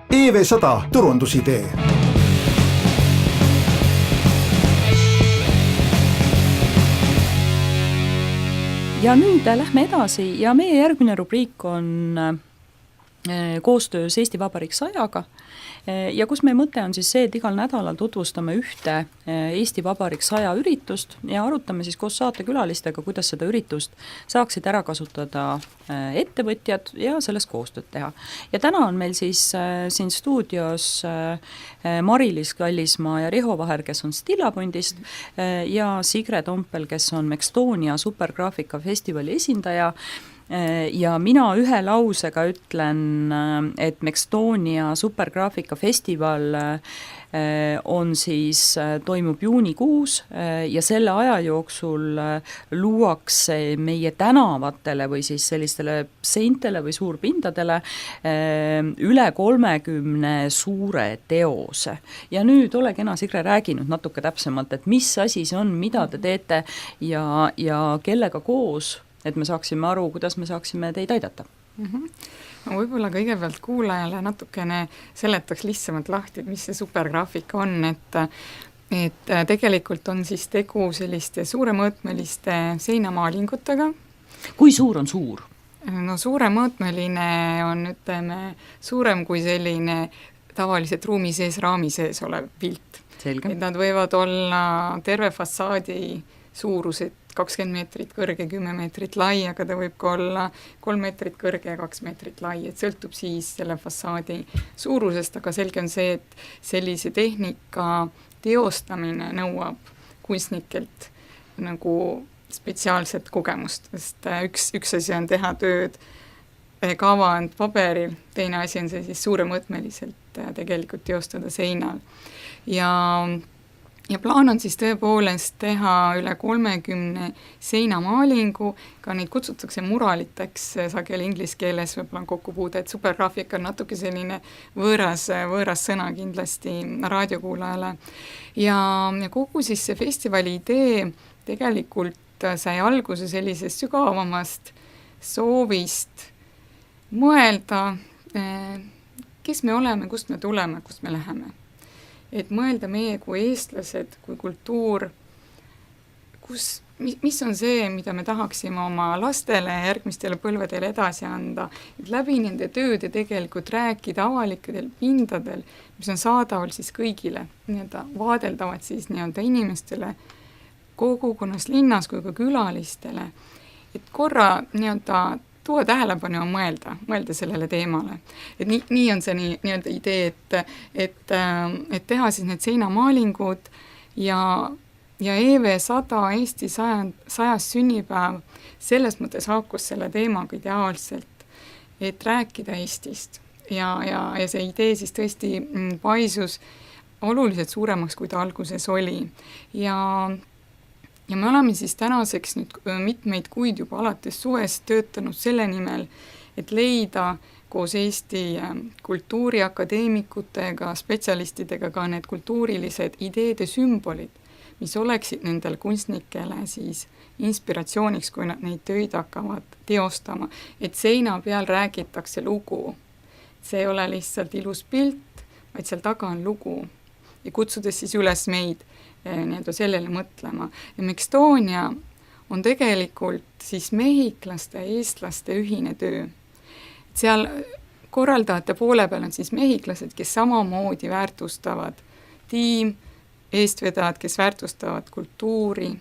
EV100 turundusidee. Ja nüüd lähme edasi ja meie järgmine rubriik on koostöös Eesti Vabariik 100-ga ja kus meie mõte on siis see, et igal nädalal tutvustame ühte Eesti Vabariik 100 üritust ja arutame siis koos saatekülalistega, kuidas seda üritust saaksid ära kasutada ettevõtjad ja selles koostööd teha. Ja täna on meil siis siin stuudios Mari-Liis Kallismaa ja Riho Vaher, kes on Stillapundist ja Sigre Tompel, kes on Mextonia Supergraafika festivali esindaja. Ja mina ühe lausega ütlen, et Mextonia Supergraafika festival on siis, toimub juunikuus ja selle aja jooksul luuakse meie tänavatele või siis sellistele seintele või suurpindadele üle 30 suure teose. Ja nüüd ole kena, Sigre, rääginud natuke täpsemalt, et mis asi see on, mida te teete ja kellega koos, et me saaksime aru, kuidas me saaksime teid aidata. No võib-olla kõigepealt kuulajale natukene seletaks lihtsamalt lahti, et mis see supergraafika on, et tegelikult on siis tegu selliste suuremõõtmeliste seinamaalingutega. Kui suur on suur? No suuremõõtmeline on, ütleme, suurem kui selline tavaliselt ruumi sees, raami sees olev pilt. Selge. Et nad võivad olla terve fassaadi suurused 20 meetrit kõrge, 10 meetrit lai, aga ta võib ka olla 3 meetrit kõrge ja 2 meetrit lai, et sõltub siis selle fassaadi suurusest, aga selge on see, et sellise tehnika teostamine nõuab kunstnikelt nagu spetsiaalset kogemust, sest üks asi on teha tööd kavand paberil, teine asi on see siis suuremõõtmeliselt tegelikult teostada seinal. Ja plaan on siis tõepoolest teha üle 30 seinamaalingu, ka neid kutsutakse muraliteks, sageli inglise keeles võib-olla on kokkupuude, et supergraafika on natuke selline võõras sõna kindlasti raadiokuulajale. Ja kogu siis see festivali idee tegelikult sai alguse sellisest sügavamast soovist mõelda, kes me oleme, kust me tuleme, kust me läheme. Et mõelda meie kui eestlased, kui kultuur, mis on see, mida me tahaksime oma lastele ja järgmistele põlvedele edasi anda, et läbi nende tööde tegelikult rääkida avalikadel pindadel, mis on saadaval siis kõigile, vaadeldavad siis inimestele kogukonnas, linnas kui ka külalistele, et korra tuua tähelepanu ja mõelda sellele teemale. Et nii on see nii-öelda idee, et teha siis need seinamaalingud ja EV100 Eesti 100. sünnipäev selles mõttes haakus selle teemaga ideaalselt, et rääkida Eestist. Ja see idee siis tõesti paisus oluliselt suuremaks, kui ta alguses oli. Ja me oleme siis tänaseks nüüd mitmeid kuid juba alates suvest töötanud selle nimel, et leida koos Eesti kultuuriakadeemikutega, spetsialistidega ka need kultuurilised ideede sümbolid, mis oleksid nendel kunstnikele siis inspiratsiooniks, kui nad neid töid hakkavad teostama, et seina peal räägitakse lugu. See ei ole lihtsalt ilus pilt, vaid seal taga on lugu ja kutsudes siis üles meid sellele mõtlema. Ja Mextonia on tegelikult siis mehiklaste ja eestlaste ühine töö. Seal korraldajate poole peal on siis mehiklased, kes samamoodi väärtustavad tiim, eestvedajad, kes väärtustavad kultuuri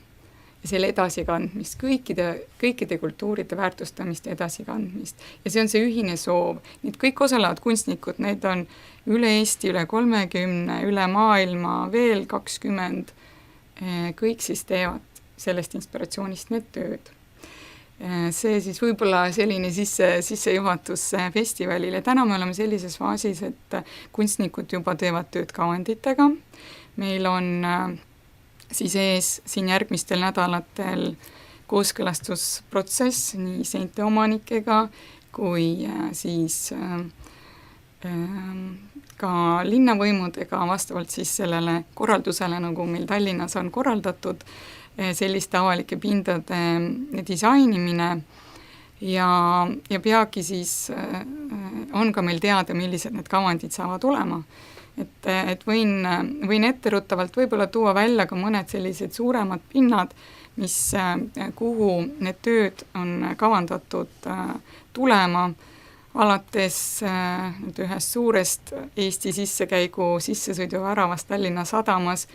ja selle edasikandmist, kõikide kultuuride väärtustamist ja edasikandmist. Ja see on see ühine soov. Need kõik osalevad kunstnikud, need on üle Eesti, üle 30, üle maailma veel 20, kõik siis teevad sellest inspiratsioonist need tööd. See siis võib-olla selline sissejuhatus festivalile. Täna me oleme sellises faasis, et kunstnikud juba teevad tööd kavanditega. Meil on siis ees siin järgmistel nädalatel kooskõlastusprotsess nii seinte omanikega kui siis ka linnavõimudega vastavalt siis sellele korraldusele, nagu meil Tallinnas on korraldatud, selliste avalike pindade disainimine ja peagi siis on ka meil teada, millised need kavandid saavad olema. Et võin etteruttavalt võib-olla tuua välja ka mõned sellised suuremad pinnad, kuhu need tööd on kavandatud tulema, alates ühest suurest Eesti sissekäigu sissesõiduväravast Tallinna sadamas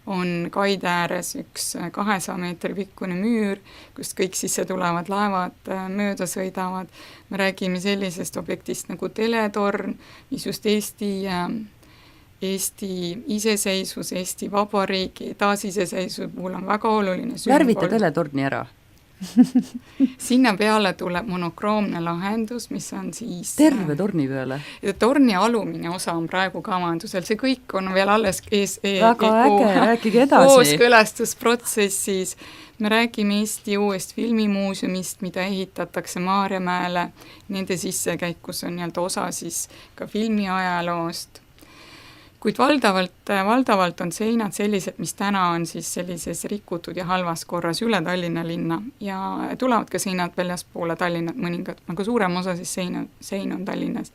on kaide ääres üks 200 meetri pikkune müür, kust kõik sisse tulevad laevad mööda sõidavad. Me räägime sellisest objektist nagu teletorn, mis just Eesti iseseisvus, Eesti Vabariigi taasiseseisvuse puhul on väga oluline sümbol. Värvite teletorni ära? Sinna peale tuleb monokroomne lahendus, mis on siis terve torni peale? Torni alumine osa on praegu kavandusel, see kõik on veel alles väga äge, rääkige edasi. Kooskõlastusprotsessis. Me räägime Eesti uuest filmimuuseumist, mida ehitatakse Maarjamäele, nende sissekäikus on osa siis ka filmiajaloost. Kuid valdavalt on seinad sellised, mis täna on siis sellises rikutud ja halvas korras üle Tallinna linna ja tulevad ka seinad väljaspoole Tallinnat mõningad, aga suurem osa siis sein on Tallinnas.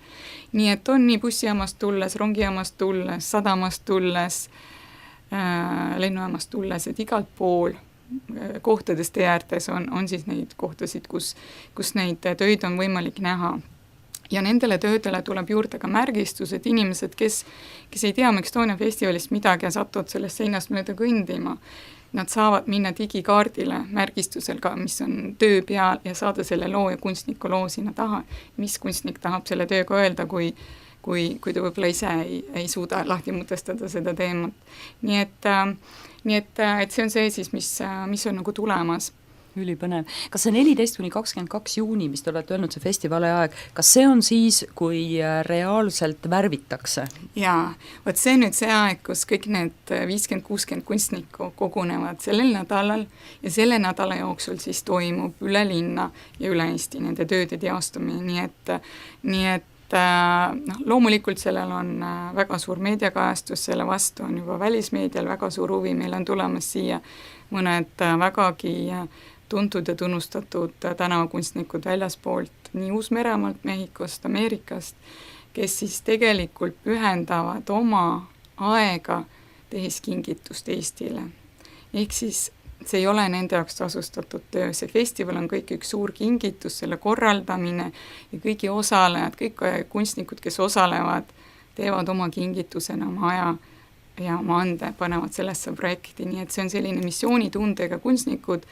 Nii et on nii bussijaamast tulles, rongijaamast tulles, sadamast tulles, lennujaamast tulles, et igalt pool kohtades tee äärtes on siis neid kohtasid, kus neid töid on võimalik näha. Ja nendele töödele tuleb juurde ka märgistus, et inimesed, kes ei tea Estonia festivalist midagi ja satuvad sellest seinast mööda kõndima, nad saavad minna digikaardile märgistusel ka, mis on töö peal ja saada selle loo ja kunstniku loo sinna taha. Mis kunstnik tahab selle tööga öelda, kui ta võib-olla ise ei suuda lahti mõtestada seda teemat. Nii et see on see siis, mis on nagu tulemas. Ülipõnev. Kas see 14-22 juuni, mis te olete öelnud, see festivali aeg, kas see on siis, kui reaalselt värvitakse? Jaa, vot see nüüd see aeg, kus kõik need 50-60 kunstnikku kogunevad sellel nädalal ja selle nädala jooksul siis toimub üle linna ja üle Eesti nende tööde teostamine, nii et loomulikult sellel on väga suur meediakajastus, selle vastu on juba välismeedial väga suur huvi, meil on tulemas siia mõned vägagi tuntud ja tunnustatud tänavakunstnikud väljaspoolt, nii Uus-Meremaalt, Mehhikost, Ameerikast, kes siis tegelikult pühendavad oma aega tehes kingitust Eestile. Ehk siis see ei ole nende jaoks tasustatud töö, see festival on kõik üks suur kingitus, selle korraldamine ja kõigi osalejad, kõik kunstnikud, kes osalevad, teevad oma kingitusena oma aja ja oma ande, panevad sellesse projekti, nii et see on selline missioonitundega kunstnikud,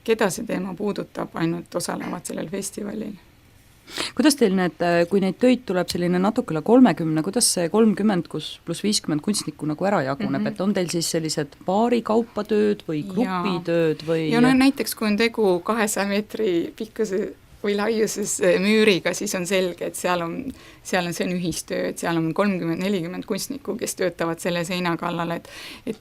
keda see teema puudutab, ainult osalevad sellel festivalil. Kuidas teil kui neid töid tuleb selline natuke üle 30, kuidas see 30 pluss 50 kunstnikku nagu ära jaguneb, et on teil siis sellised paarikaupa tööd või grupitööd või? Ja näiteks kui on tegu 200 meetri pikkuse või laiuses müüriga, siis on selge, et see on ühistöö, et seal on 30-40 kunstnikku, kes töötavad selle seina kallal, et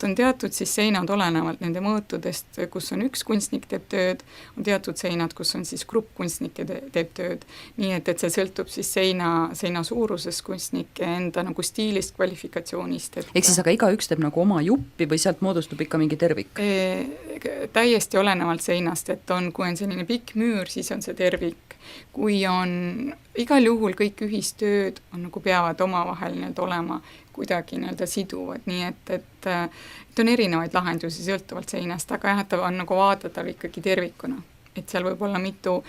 on teatud siis seinad olenevalt nende mõõtudest, kus on üks kunstnik teeb tööd, on teatud seinad, kus on siis grupp kunstnikke teeb tööd, nii et see sõltub siis seina suurusest kunstnike enda nagu stiilist, kvalifikatsioonist. Ehk siis aga igaüks teeb nagu oma juppi või sealt moodustub ikka mingi tervik? Täiesti olenevalt seinast, et kui on selline pikk müür, siis on see tervik. Kui on igal juhul kõik ühistööd nagu peavad omavahel olema kuidagi siduvad, nii et on erinevaid lahendusi sõltuvalt seinast, aga jah, et ta on nagu vaadatav ikkagi tervikuna. Et seal võib olla mitu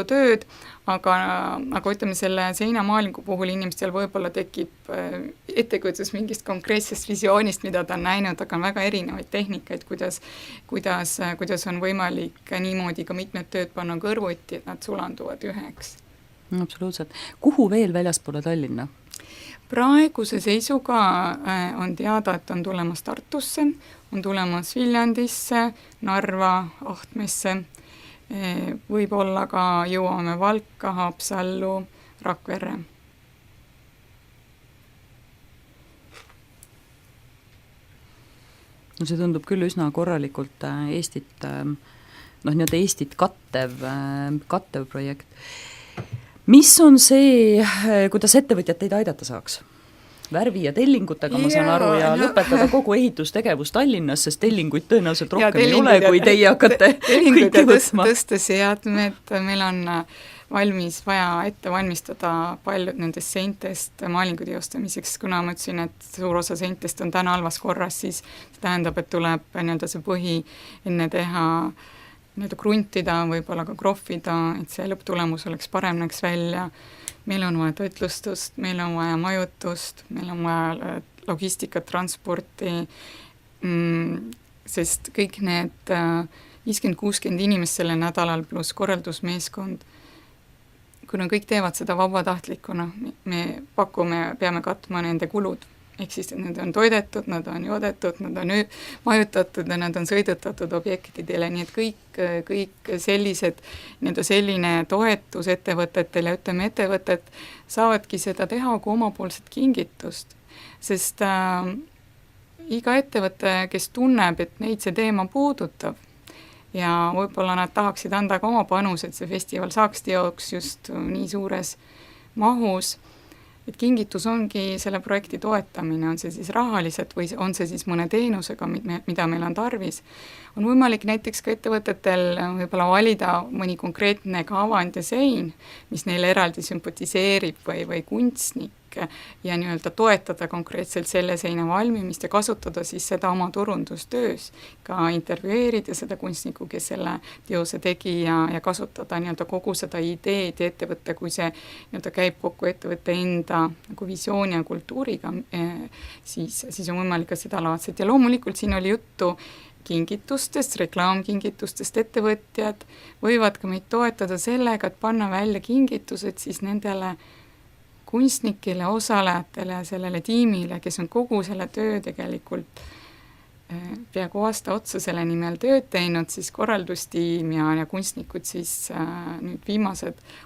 tööd, aga ütleme selle seinamaalingu puhul inimestel võib-olla tekib ettekujutus mingist konkreetsest visioonist, mida ta on näinud, aga on väga erinevaid tehnikaid, kuidas on võimalik niimoodi ka mitmed tööd panna kõrvuti, et nad sulanduvad üheks. Absoluutselt. Kuhu veel väljaspoole Tallinna? Praeguse seisuga on teada, et on tulemas Tartusse, on tulemas Viljandisse, Narva, Ahtmesse, võib-olla ka jõuame Valka, Haapsallu, Rakverre. No see tundub küll üsna korralikult Eestit, nii-öelda Eestit kattev projekt. Mis on see, kuidas ettevõtjad teid aidata saaks? Värvi ja tellingutega, ma saan aru, ja lõpetada kogu ehitustegevus Tallinnas, sest tellinguid tõenäoliselt rohkem ei ole, kui teie hakkate kõike võtma. Tõsteseadmed, meil on valmis vaja ette valmistada paljud nendest seintest maalingu teostamiseks, kuna ma ütlesin, et suur osa seintest on täna halvas korras, siis see tähendab, et tuleb nii-öelda see põhi enne teha, nii-öelda kruntida, võib-olla ka krohvida, et see lõpptulemus oleks parem, näeks välja. Meil on vaja toitlustust, meil on vaja majutust, meil on vaja logistikat, transporti, sest kõik need 50-60 inimest sellel nädalal pluss korraldusmeeskond, kuna kõik teevad seda vabatahtlikuna, me peame katma nende kulud, ehk siis need on toidetud, nad on joodetud, nad on majutatud ja nad on sõidutatud objektidele, nii et kõik sellised, selline toetus ettevõtetel ja ütleme, ettevõtted saavadki seda teha kui omapoolset kingitust, sest iga ettevõte, kes tunneb, et neid see teema puudutab, ja võib-olla nad tahaksid anda ka oma panus, et see festival saaks teoks just nii suures mahus, et kingitus ongi selle projekti toetamine, on see siis rahaliselt või on see siis mõne teenusega, mida meil on tarvis. On võimalik näiteks ka ettevõtetel võib-olla valida mõni konkreetne kavand ja sein, mis neile eraldi sümpatiseerib või kunstnik, ja nii-öelda toetada konkreetselt selle seina valmimist ja kasutada siis seda oma turundustöös, ka intervjueerida seda kunstnikku, kes selle teose tegi ja kasutada nii-öelda kogu seda ideed ja ettevõtte, kui see nii-öelda käib kokku ettevõtte enda nagu visiooni ja kultuuriga, siis on võimalik ka seda laadset ja loomulikult siin oli juttu kingitustest, reklaamkingitustest, ettevõtjad võivad ka meid toetada sellega, et panna välja kingitused siis nendele kunstnikele, osalejatele ja sellele tiimile, kes on kogu selle töö tegelikult peaaegu aasta otsa selle nimel tööd teinud, siis korraldustiim ja kunstnikud siis nüüd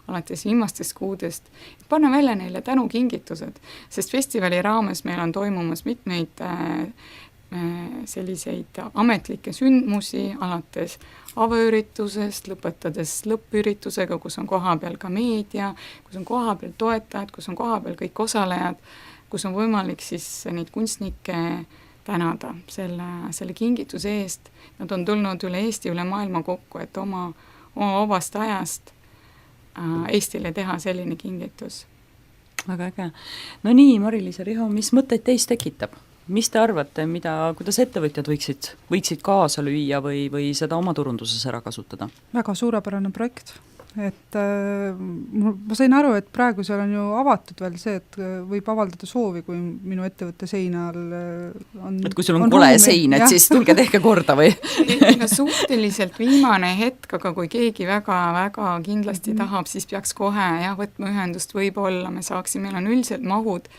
alates viimastest kuudest, panna välja neile tänukingitused, sest festivali raames meil on toimumas mitmeid selliseid ametlikke sündmusi, alates avaüritusest, lõpetades lõppüritusega, kus on kohapeal ka meedia, kus on kohapeal toetajad, kus on kohapeal kõik osalejad, kus on võimalik siis neid kunstnikke tänada selle kingituse eest. Nad on tulnud üle Eesti, üle maailma kokku, et oma vabast ajast Eestile teha selline kingitus. Väga äge. No nii, Mari-Liis ja Riho, mis mõtteid teist tekitab? Mis te arvate, kuidas ettevõtjad võiksid kaasa lüüa või seda oma turunduses ära kasutada? Väga suurepärane projekt, et ma sain aru, et praegu seal on ju avatud veel see, et võib avaldada soovi, kui minu ettevõtte seinal on et kui sul on kole sein, et siis tulge tehke korda või? Suhteliselt viimane hetk, aga kui keegi väga kindlasti tahab, siis peaks kohe võtma ühendust, võib-olla me saaksime, meil on üldiselt mahud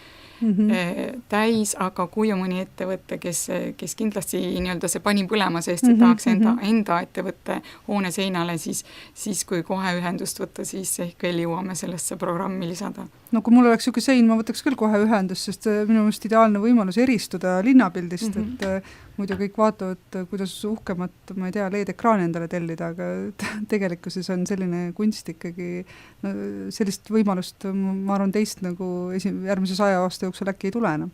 täis, aga kui on mõni ettevõte, kes kindlasti nii-öelda see pani põlema seest, et tahaks enda ettevõtte hoone seinale, siis kui kohe ühendust võtta, siis ehk veel jõuame sellesse programmi lisada. No kui mul oleks niisugune sein, ma võtaks küll kohe ühendust, sest minu meelest ideaalne võimalus eristuda linnapildist, et muidu kõik vaatavad, kuidas uhkemat, ma ei tea, LED-ekraani endale tellida, aga tegelikkuses on selline kunst ikkagi, sellist võimalust, ma arvan, teist nagu järgmise 100 aasta jooksul äkki ei tule enam.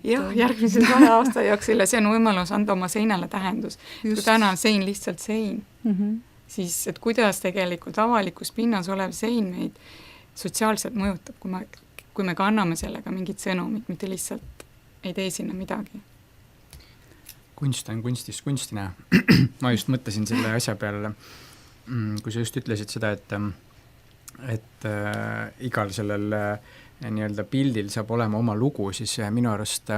Jah, järgmise 100 aasta jooksul ja see on võimalus anda oma seinale tähendus. Kui täna on sein lihtsalt sein, siis et kuidas tegelikult avalikus pinnas olev sein meid sotsiaalselt mõjutab, kui me kanname sellega mingit sõnumit, mitte lihtsalt ei tee sinna midagi. Kunst on kunstist kunstina. Ma just mõtlesin selle asja peale, kui sa just ütlesid seda, et igal sellel nii-öelda pildil saab olema oma lugu, siis minu arust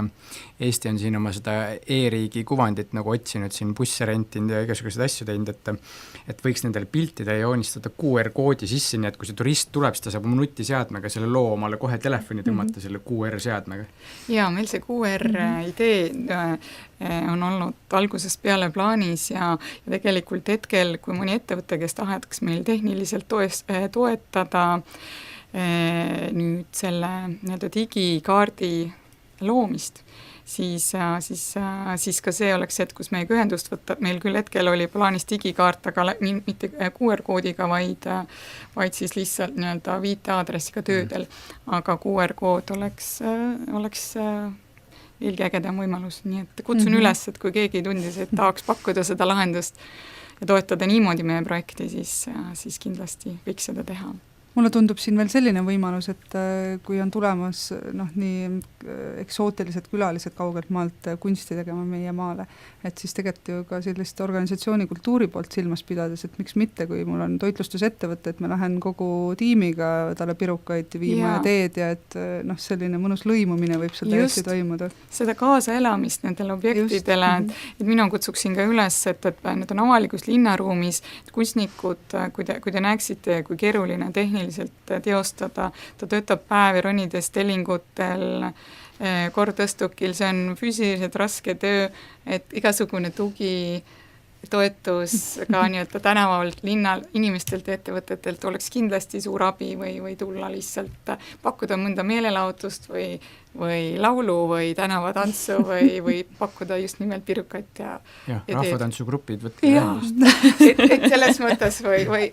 Eesti on siin oma seda e-riigi kuvandit nagu otsinud, siin busse rentinud ja igasuguseid asju teinud, et võiks nendele piltide joonistada QR-koodi sisse, nii et kui see turist tuleb, siis ta saab oma nutiseadmega selle loo omale kohe telefoni tõmmata selle QR-seadmega. Jaa, meil see QR-idee on olnud algusest peale plaanis ja tegelikult hetkel, kui mõni ettevõte, kes tahaks meil tehniliselt toetada nüüd selle nii-öelda digikaardi loomist, siis ka see oleks see, et kus meiega ühendust võtta, meil küll hetkel oli plaanis digikaart, aga mitte QR-koodiga, vaid siis lihtsalt nii-öelda viiteaadressiga töödel, aga QR-kood oleks veelgi ägedam võimalus, nii et kutsun üles, et kui keegi tundis, et tahaks pakkuda seda lahendust ja toetada niimoodi meie projekti, siis kindlasti võiks seda teha. mulle tundub siin veel selline võimalus, et kui on tulemas nii eksootilised külalised kaugelt maalt kunsti tegema meie maale, et siis tegelikult ju ka sellist organisatsiooni kultuuri poolt silmas pidades, et miks mitte, kui mul on toitlustusettevõte, et ma lähen kogu tiimiga talle pirukaid viima ja teed ja et selline mõnus lõimumine võib seal täiesti toimuda. Seda kaasaelamist nendele objektidele, et mina kutsuksin ka üles, et need on avalikus linnaruumis, et kunstnikud, kui te näeksite, kui keeruline tehniliselt teostada, ta töötab päevi ronides tellingutel, kordõstukil, see on füüsiliselt raske töö, et igasugune tugi, toetus ka nii-öelda tänavalt linnal inimestelt ja ettevõtetelt oleks kindlasti suur abi või tulla lihtsalt pakkuda mõnda meelelahutust või laulu või tänavatantsu või pakkuda just nimelt pirukat ja rahvatantsugrupid võtta et selles mõttes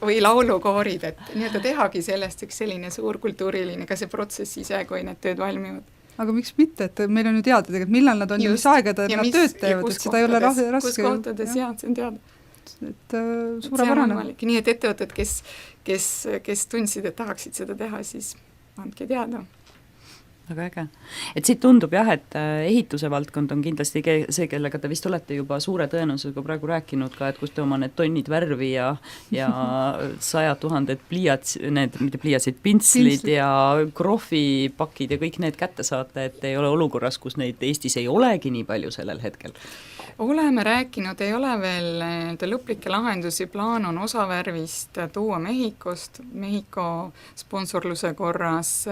või laulukoorid, et nii-öelda tehagi sellest üks selline suur kultuuriline ka see protsess ise, kui need tööd valmivad. Aga miks mitte, et meil on ju teada tegelikult, millal nad on ja mis aegada nad tööd teevad, et seda ei ole raske. Kus kohtades, jah, see on teada. Et suurepärane. Nii et ettevõtted, kes tundsid, et tahaksid seda teha, siis andke teada. Väga äge. Et siit tundub jah, et ehituse valdkond on kindlasti see, kellega te vist olete juba suure tõenäosusega praegu rääkinud ka, et kus te oma need tonnid värvi ja 100 000 pliiatsid, pintslid ja krohvipakid ja kõik need kätte saate, et ei ole olukorras, kus neid Eestis ei olegi nii palju sellel hetkel. Oleme rääkinud, ei ole veel lõplikke lahendusi, plaan on osa värvist tuua Mehhiko sponsorluse korras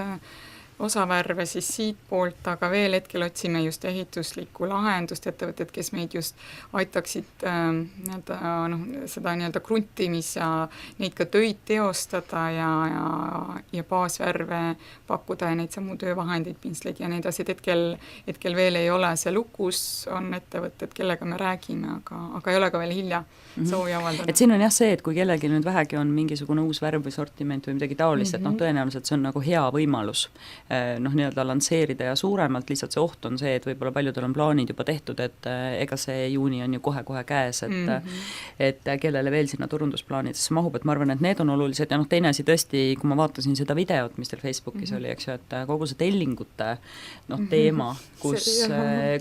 osavärve siis siit poolt, aga veel hetkel otsime just ehituslikku lahendust, ettevõtted, kes meid just aitaksid seda nii-öelda kruntimis ja neid ka töid teostada ja baasvärve pakkuda ja neid samu töövahendeid, pintsleid ja nii edasi, et hetkel veel ei ole see lukus, on ettevõtted, kellega me räägime, aga ei ole ka veel hilja soovi avaldada. Et siin on jah see, et kui kellelgi nüüd vähegi on mingisugune uus värv või sortiment või midagi taolist, et tõenäoliselt see on nagu hea võimalus nii-öelda lansseerida ja suuremalt, lihtsalt see oht on see, et võib-olla paljudel on plaanid juba tehtud, et ega see juuni on ju kohe-kohe käes, et kellele veel sinna turundusplaanidesse mahub, et ma arvan, et need on olulised ja teine asi tõesti, kui ma vaatasin seda videot, mis teil Facebookis oli, eks ju, et kogu see tellingute teema, kus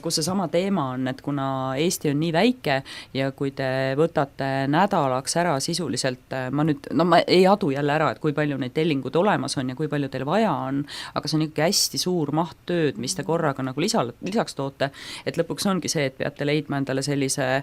seesama teema on, et kuna Eesti on nii väike ja kui te võtate nädalaks ära sisuliselt, ma ei adu jälle ära, et kui palju neid tellingud olemas on ja kui palju teil vaja on, aga see on ikkagi hästi suur maht tööd, mis te korraga nagu lisaks toote, et lõpuks ongi see, et peate leidma endale sellise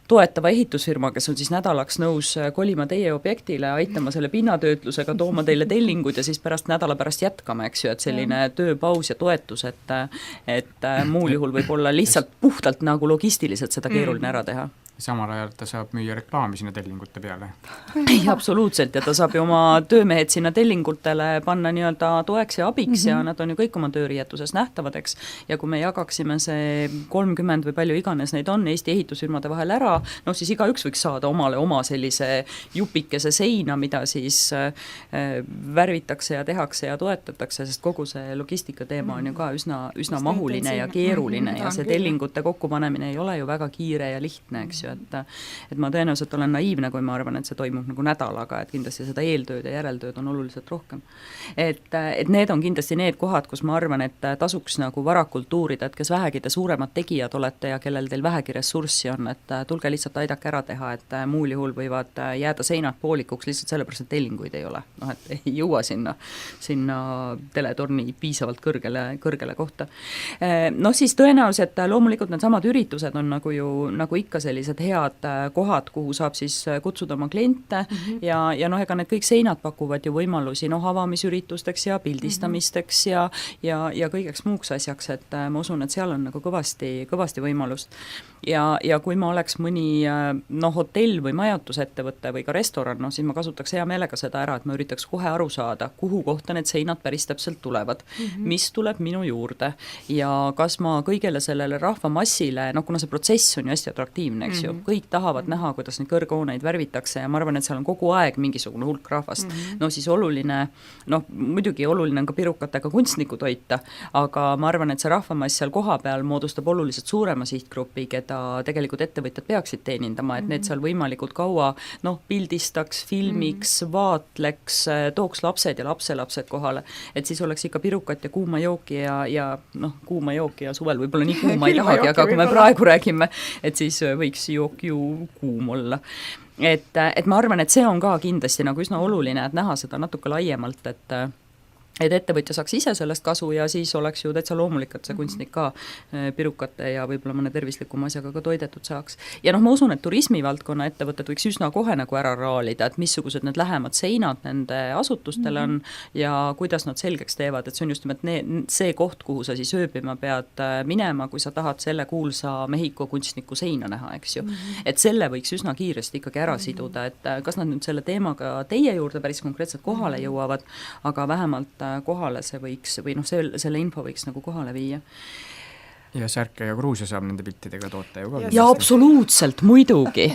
toetava ehitusfirma, kes on siis nädalaks nõus kolima teie objektile, aitama selle pinnatöötlusega, tooma teile tellingud ja siis nädala pärast jätkama, eks ju, et selline tööpaus ja toetus, et muul juhul võib olla lihtsalt puhtalt nagu logistiliselt seda keeruline ära teha. Samal ajal ta saab müüa reklaami sinna tellingute peale. Ei, absoluutselt, ja ta saab ju oma töömehed sinna tellingutele panna nii-öelda toeks ja abiks ja nad on ju kõik oma tööriietuses nähtavad, eks. Ja kui me jagaksime see 30 või palju iganes neid on Eesti ehitusfirmade vahel ära, siis igaüks võiks saada omale oma sellise jupikese seina, mida siis värvitakse ja tehakse ja toetatakse, sest kogu see logistika teema on ju ka üsna mahuline ja keeruline ja see tellingute kokkupanemine ei ole ju väga kiire ja lihtne, eks ju, et ma tõenäoliselt olen naiivne, kui ma arvan, et see toimub nagu nädalaga, et kindlasti seda eeltööd ja järeltööd on oluliselt rohkem. Et need on kindlasti need kohad, kus ma arvan, et tasuks nagu varakult uurida, et kes vähegi te suuremad tegijad olete ja kellel teil vähegi ressurssi on, et tulge lihtsalt aidake ära teha, et muul juhul võivad jääda seinad poolikuks lihtsalt sellepärast, et tellinguid ei ole. Et ei jõua sinna teletorni piisavalt kõrgele kohta. Siis tõenäoliselt loomulikult need samad üritused on nagu ikka sellised head kohad, kuhu saab siis kutsuda oma kliente ja ega need kõik seinad pakuvad ju võimalusi avamisüritusteks ja pildistamisteks ja kõigeks muuks asjaks, et ma usun, et seal on nagu kõvasti võimalust. Ja kui ma oleks mõni hotell või majutusettevõte või ka restoran, siis ma kasutaks hea meelega seda ära, et ma üritaks kohe aru saada, kuhu kohta need seinad päris täpselt tulevad, mis tuleb minu juurde ja kas ma kõigele sellele rahvamassile, kuna see protsess on ju hästi atraktiivne, eks ju, kõik tahavad näha, kuidas neid kõrghooneid värvitakse ja ma arvan, et seal on kogu aeg mingisugune hulk rahvast. Siis oluline, muidugi oluline on ka pirukatega kunstniku toita, aga ma arvan, et see rahvamass seal koha peal moodustab oluliselt suurema sihtgrupi, keda mida tegelikult ettevõtjad peaksid teenindama, et need seal võimalikult kaua pildistaks, filmiks, vaatleks, tooks lapsed ja lapselapsed kohale, et siis oleks ikka pirukat ja kuuma jooki ja kuuma jooki ja suvel võib-olla nii kuuma ei tahagi, aga kui me praegu räägime, et siis võiks jook ju kuum olla. Et ma arvan, et see on ka kindlasti nagu üsna oluline, et näha seda natuke laiemalt, et ettevõtja saaks ise sellest kasu ja siis oleks ju täitsa loomulik, et see kunstnik ka pirukate ja võib-olla mõne tervislikuma asjaga ka toidetud saaks. Ja ma usun, et turismivaldkonna ettevõtted võiks üsna kohe nagu ära raalida, et missugused need lähemad seinad nende asutustele on ja kuidas nad selgeks teevad, et see on just nimelt see koht, kuhu sa siis ööbima pead minema, kui sa tahad selle kuulsa Mehhiko kunstniku seina näha, eks ju. Et selle võiks üsna kiiresti ikkagi ära siduda, et kas nad nüüd selle teemaga teie juurde päris konkreetselt kohale jõuavad, aga vähemalt kohale see võiks või selle info võiks nagu kohale viia. Ja Särke ja Kruuse saab nende piltidega toota ju ka. Ja absoluutselt, muidugi.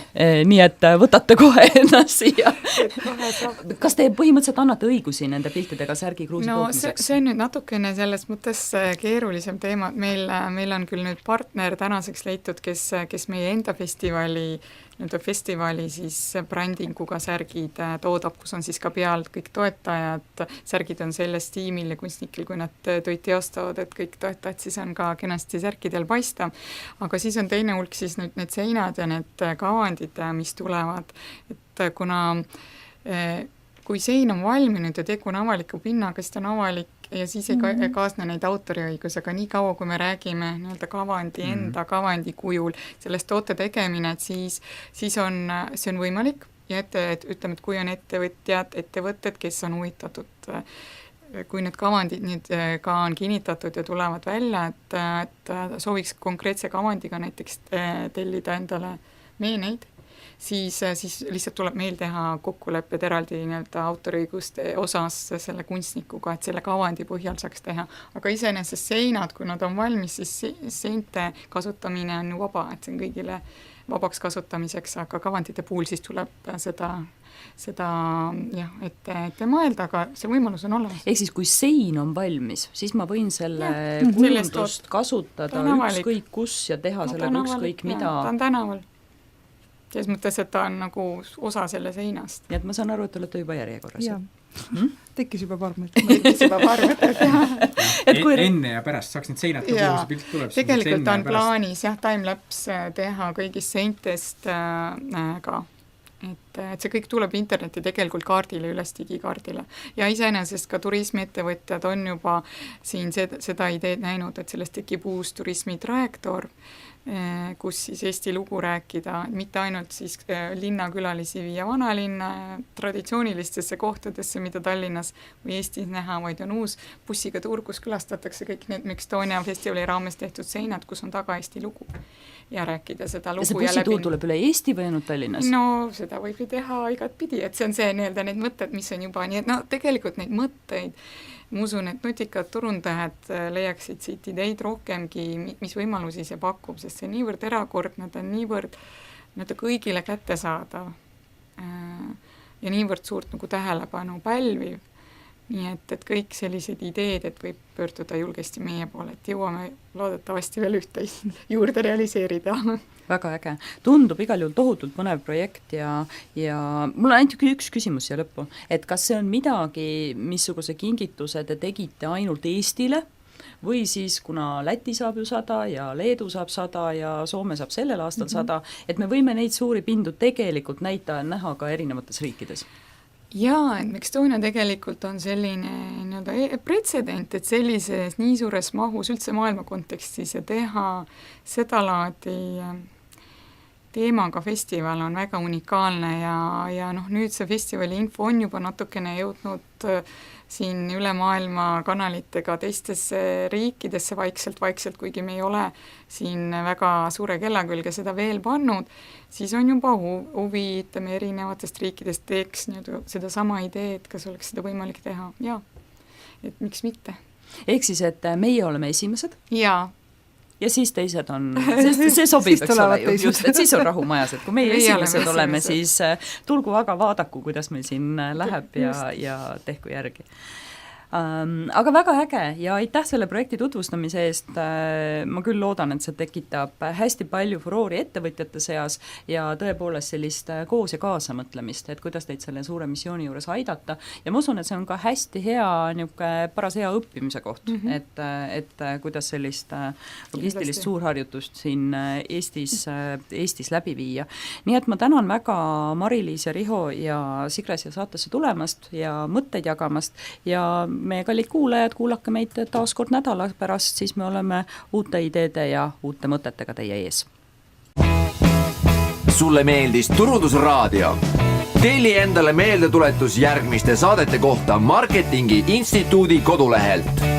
Nii et võtate kohe ennast siia. Kas te põhimõtteliselt annate õigusi nende piltidega Särgi Kruuse tootmiseks? See on nüüd natukene selles mõttes keerulisem teema, et meil on küll nüüd partner tänaseks leitud, kes meie enda festivali siis brändinguga särgid toodab, kus on siis ka peal kõik toetajad, särgid on selles tiimil ja kunstnikel, kui nad töid teostavad, et kõik toetajad siis on ka kenasti särkidel paista, aga siis on teine hulk siis nüüd need seinad ja need kavandid, mis tulevad, et kuna kui sein on valminud ja tegu on avaliku pinnaga, siis ta on avalik ja siis ei kaasne neid autoriõigus, aga nii kaua, kui me räägime nii-öelda kavandi enda kavandi kujul sellest toote tegemine, et siis see on võimalik ja ütleme, et kui on ettevõtted, kes on huvitatud, kui need kavandid nüüd ka on kinnitatud ja tulevad välja, et sooviks konkreetse kavandiga näiteks tellida endale meeneid, siis lihtsalt tuleb meil teha kokkulepped eraldi nii-öelda autoriõiguste osas selle kunstnikuga, et selle kavandi põhjal saaks teha. Aga iseenesest seinad, kui nad on valmis, siis seinte kasutamine on ju vaba, et see on kõigile vabaks kasutamiseks, aga kavandite puhul siis tuleb seda jah, et mõelda, aga see võimalus on olemas. Ehk siis, kui sein on valmis, siis ma võin selle kujundust kasutada ükskõik kus ja teha sellega ükskõik mida. Ta on tänaval. Selles mõttes, et ta on nagu osa selle seinast. Nii et ma saan aru, et olete juba järjekorras. Tekkis juba paar mõtet. Enne ja pärast saaks need seinad, kuhu see pilt tuleb. Tegelikult on plaanis time-lapse teha kõigist seintest ka. Et see kõik tuleb interneti tegelikult kaardile, üles digikaardile. Ja iseenesest ka turismiettevõtjad on juba siin seda ideed näinud, et sellest tekib uus turismitrajektoor, kus siis Eesti lugu rääkida, mitte ainult siis linnakülalisi viia vanalinna traditsioonilistesse kohtadesse, mida Tallinnas või Eestis näha, vaid on uus bussiga tuur, kus külastatakse kõik need Estonia festivali raames tehtud seinad, kus on taga Eesti lugu ja rääkida seda lugu. Ja see bussituur tuleb üle Eesti või ainult Tallinnas? No seda võib ju teha igat pidi, et see on see nii-öelda need mõtted, mis on juba nii, et tegelikult neid mõtteid ma usun, et nutikad turundajad leiaksid siit ideid rohkemgi, mis võimalusi see pakub, sest see niivõrd erakordne, ta on niivõrd kõigile kättesaadav ja niivõrd suurt nagu tähelepanu pälviv. Nii et kõik sellised ideed, et võib pöörduda julgesti meie poole, et jõuame loodetavasti veel ühte juurde realiseerida. Väga äge. Tundub igal juhul tohutult põnev projekt ja mul on ainult üks küsimus siia lõppu, et kas see on midagi, missuguse kingituse te tegite ainult Eestile või siis, kuna Läti saab ju 100 ja Leedu saab 100 ja Soome saab sellel aastal 100, et me võime neid suuri pindu tegelikult näha ka erinevates riikides? Jaa, et Estonia tegelikult on selline pretsedent, et sellises nii suures mahus üldse maailma kontekstis ja teha seda laadi teemaga festival on väga unikaalne ja nüüd see festivali info on juba natukene jõudnud siin üle maailma kanalitega teistesse riikidesse vaikselt, kuigi me ei ole siin väga suure kella külge seda veel pannud, siis on juba huvi, ütleme, erinevatest riikidest teeks seda sama ideed, kas oleks seda võimalik teha, jaa, et miks mitte. Ehk siis, et meie oleme esimesed? Jaa. Ja siis teised on, see sobib, eks ole ju, just, et siis on rahu majas, et kui meie esimesed oleme, siis tulgu aga vaadaku, kuidas meil siin läheb ja tehku järgi. Aga väga äge ja aitäh selle projekti tutvustamise eest, ma küll loodan, et see tekitab hästi palju furoori ettevõtjate seas ja tõepoolest sellist koos ja kaasamõtlemist, et kuidas teid selle suure missiooni juures aidata ja ma usun, et see on ka hästi hea niisugune paras hea õppimise koht, et kuidas sellist logistilist suurharjutust siin Eestis läbi viia. Nii et ma tänan väga Mari-Liis ja Riho ja Sigre siia saatesse tulemast ja mõtteid jagamast ja meie kallid kuulajad, kuulake meid taas kord nädala pärast, siis me oleme uute ideede ja uute mõtetega teie ees. Sulle meeldis Turundusraadio? Telli endale meeldetuletus järgmiste saadete kohta Marketingi Instituudi kodulehelt.